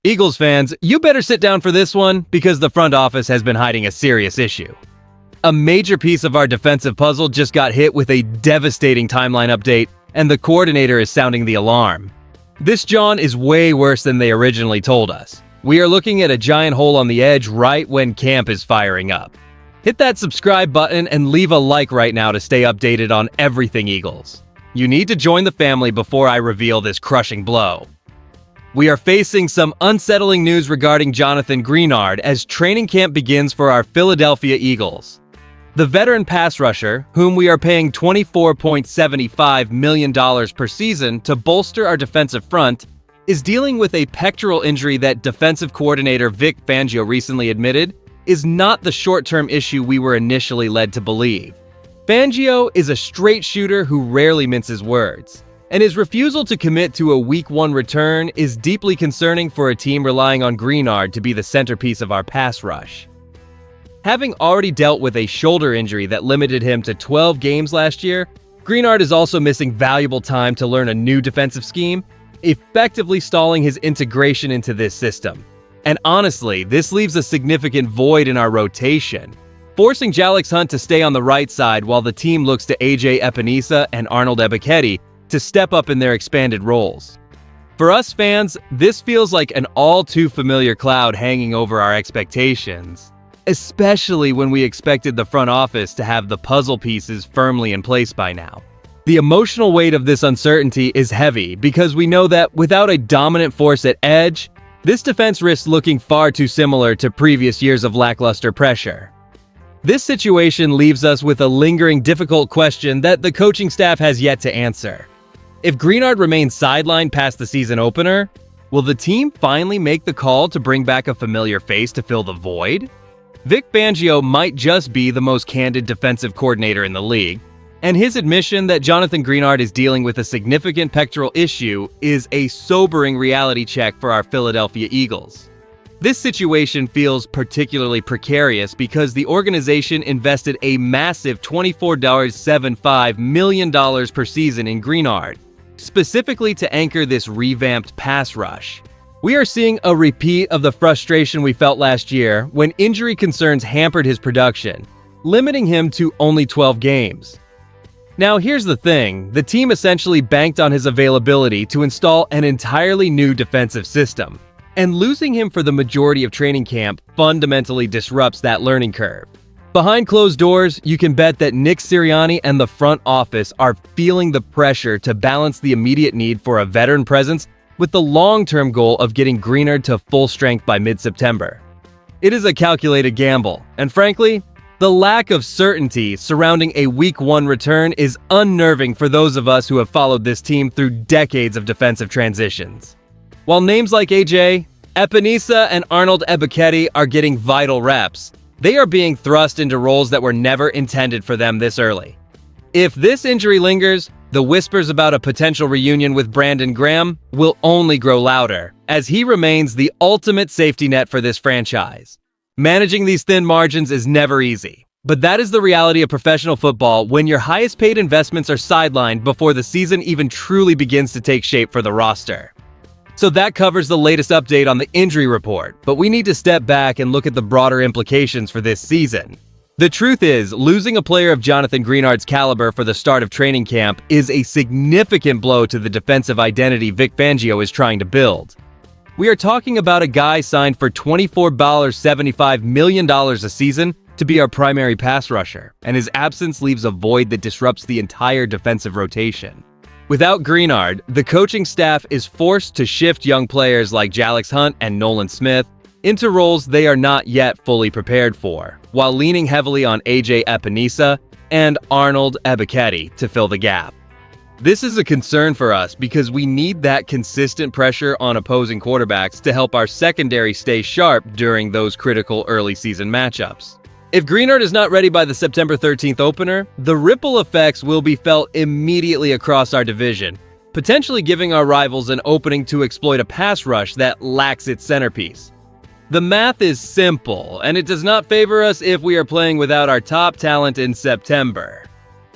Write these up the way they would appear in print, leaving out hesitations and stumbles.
Eagles fans, you better sit down for this one because the front office has been hiding a serious issue. A major piece of our defensive puzzle just got hit with a devastating timeline update, and the coordinator is sounding the alarm. This John is way worse than they originally told us. We are looking at a giant hole on the edge right when camp is firing up. Hit that subscribe button and leave a like right now to stay updated on everything Eagles. You need to join the family before I reveal this crushing blow. We are facing some unsettling news regarding Jonathan Greenard as training camp begins for our Philadelphia Eagles. The veteran pass rusher, whom we are paying $24.75 million per season to bolster our defensive front, is dealing with a pectoral injury that defensive coordinator Vic Fangio recently admitted is not the short-term issue we were initially led to believe. Fangio is a straight shooter who rarely minces words, and his refusal to commit to a Week 1 return is deeply concerning for a team relying on Greenard to be the centerpiece of our pass rush. Having already dealt with a shoulder injury that limited him to 12 games last year, Greenard is also missing valuable time to learn a new defensive scheme, effectively stalling his integration into this system. And honestly, this leaves a significant void in our rotation, forcing Jalix Hunt to stay on the right side while the team looks to AJ Epinesa and Arnold Ebiketie to step up in their expanded roles. For us fans, this feels like an all-too-familiar cloud hanging over our expectations, especially when we expected the front office to have the puzzle pieces firmly in place by now. The emotional weight of this uncertainty is heavy because we know that without a dominant force at edge, this defense risks looking far too similar to previous years of lackluster pressure. This situation leaves us with a lingering difficult question that the coaching staff has yet to answer. If Greenard remains sidelined past the season opener, will the team finally make the call to bring back a familiar face to fill the void? Vic Fangio might just be the most candid defensive coordinator in the league, and his admission that Jonathan Greenard is dealing with a significant pectoral issue is a sobering reality check for our Philadelphia Eagles. This situation feels particularly precarious because the organization invested a massive $24.75 million per season in Greenard, specifically to anchor this revamped pass rush. We are seeing a repeat of the frustration we felt last year when injury concerns hampered his production, limiting him to only 12 games. Now here's the thing, the team essentially banked on his availability to install an entirely new defensive system, and losing him for the majority of training camp fundamentally disrupts that learning curve. Behind closed doors, you can bet that Nick Sirianni and the front office are feeling the pressure to balance the immediate need for a veteran presence with the long-term goal of getting Greenard to full strength by mid-September. It is a calculated gamble, and frankly, the lack of certainty surrounding a Week 1 return is unnerving for those of us who have followed this team through decades of defensive transitions. While names like AJ, Epinesa, and Arnold Ebiketie are getting vital reps, they are being thrust into roles that were never intended for them this early. If this injury lingers, the whispers about a potential reunion with Brandon Graham will only grow louder, as he remains the ultimate safety net for this franchise. Managing these thin margins is never easy, but that is the reality of professional football when your highest paid investments are sidelined before the season even truly begins to take shape for the roster. So that covers the latest update on the injury report, but we need to step back and look at the broader implications for this season. The truth is, losing a player of Jonathan Greenard's caliber for the start of training camp is a significant blow to the defensive identity Vic Fangio is trying to build. We are talking about a guy signed for $24.75 million a season to be our primary pass rusher, and his absence leaves a void that disrupts the entire defensive rotation. Without Greenard, the coaching staff is forced to shift young players like Jalix Hunt and Nolan Smith into roles they are not yet fully prepared for, while leaning heavily on AJ Epinesa and Arnold Ebiketie to fill the gap. This is a concern for us because we need that consistent pressure on opposing quarterbacks to help our secondary stay sharp during those critical early season matchups. If Greenard is not ready by the September 13th opener, the ripple effects will be felt immediately across our division, potentially giving our rivals an opening to exploit a pass rush that lacks its centerpiece. The math is simple, and it does not favor us if we are playing without our top talent in September.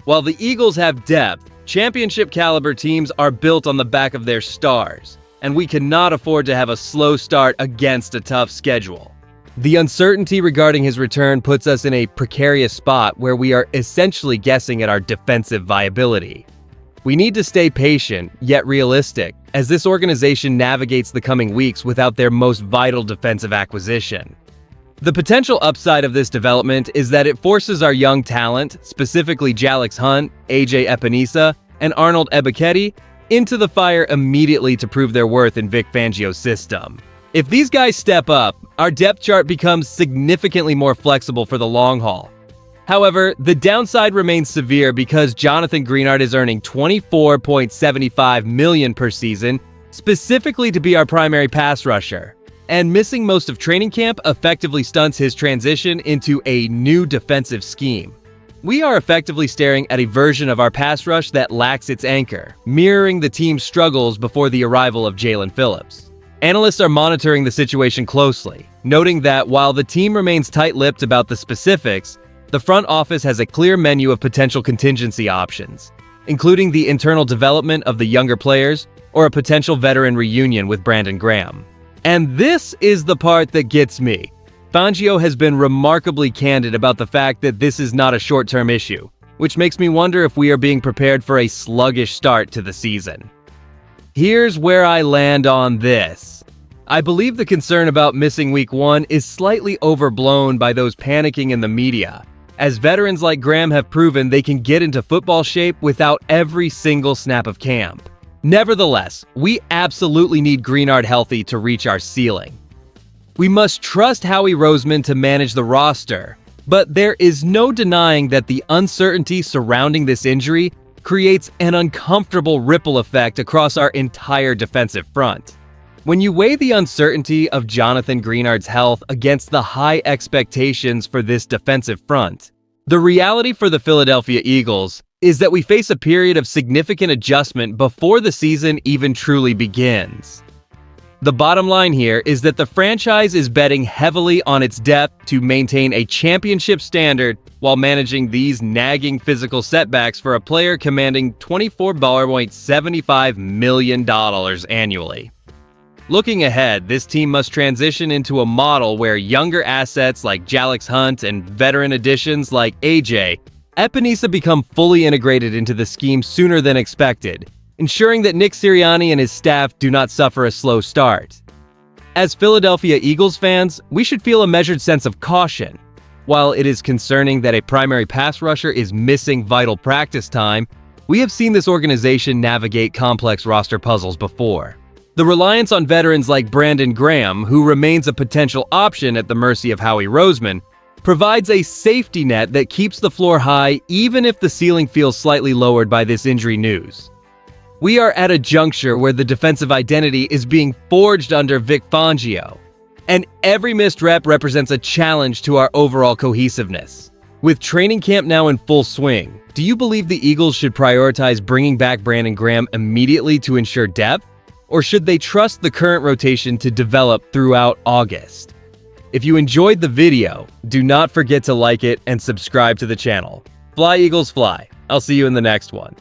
While the Eagles have depth, championship caliber teams are built on the back of their stars, and we cannot afford to have a slow start against a tough schedule. The uncertainty regarding his return puts us in a precarious spot where we are essentially guessing at our defensive viability. We need to stay patient, yet realistic, as this organization navigates the coming weeks without their most vital defensive acquisition. The potential upside of this development is that it forces our young talent, specifically Jalix Hunt, AJ Epinesa, and Arnold Ebiketie, into the fire immediately to prove their worth in Vic Fangio's system. If these guys step up, our depth chart becomes significantly more flexible for the long haul. However, the downside remains severe because Jonathan Greenard is earning $24.75 million per season, specifically to be our primary pass rusher, and missing most of training camp effectively stunts his transition into a new defensive scheme. We are effectively staring at a version of our pass rush that lacks its anchor, mirroring the team's struggles before the arrival of Jalen Phillips. Analysts are monitoring the situation closely, noting that while the team remains tight-lipped about the specifics, the front office has a clear menu of potential contingency options, including the internal development of the younger players or a potential veteran reunion with Brandon Graham. And this is the part that gets me. Fangio has been remarkably candid about the fact that this is not a short-term issue, which makes me wonder if we are being prepared for a sluggish start to the season. Here's where I land on this. I believe the concern about missing week 1 is slightly overblown by those panicking in the media, as veterans like Graham have proven they can get into football shape without every single snap of camp. Nevertheless, we absolutely need Greenard healthy to reach our ceiling. We must trust Howie Roseman to manage the roster, but there is no denying that the uncertainty surrounding this injury creates an uncomfortable ripple effect across our entire defensive front. When you weigh the uncertainty of Jonathan Greenard's health against the high expectations for this defensive front, the reality for the Philadelphia Eagles is that we face a period of significant adjustment before the season even truly begins. The bottom line here is that the franchise is betting heavily on its depth to maintain a championship standard while managing these nagging physical setbacks for a player commanding $24.75 million annually. Looking ahead, this team must transition into a model where younger assets like Jalix Hunt and veteran additions like AJ Epinesa become fully integrated into the scheme sooner than expected, ensuring that Nick Sirianni and his staff do not suffer a slow start. As Philadelphia Eagles fans, we should feel a measured sense of caution. While it is concerning that a primary pass rusher is missing vital practice time, we have seen this organization navigate complex roster puzzles before. The reliance on veterans like Brandon Graham, who remains a potential option at the mercy of Howie Roseman, provides a safety net that keeps the floor high even if the ceiling feels slightly lowered by this injury news. We are at a juncture where the defensive identity is being forged under Vic Fangio, and every missed rep represents a challenge to our overall cohesiveness. With training camp now in full swing, do you believe the Eagles should prioritize bringing back Brandon Graham immediately to ensure depth, or should they trust the current rotation to develop throughout August? If you enjoyed the video, do not forget to like it and subscribe to the channel. Fly Eagles fly. I'll see you in the next one.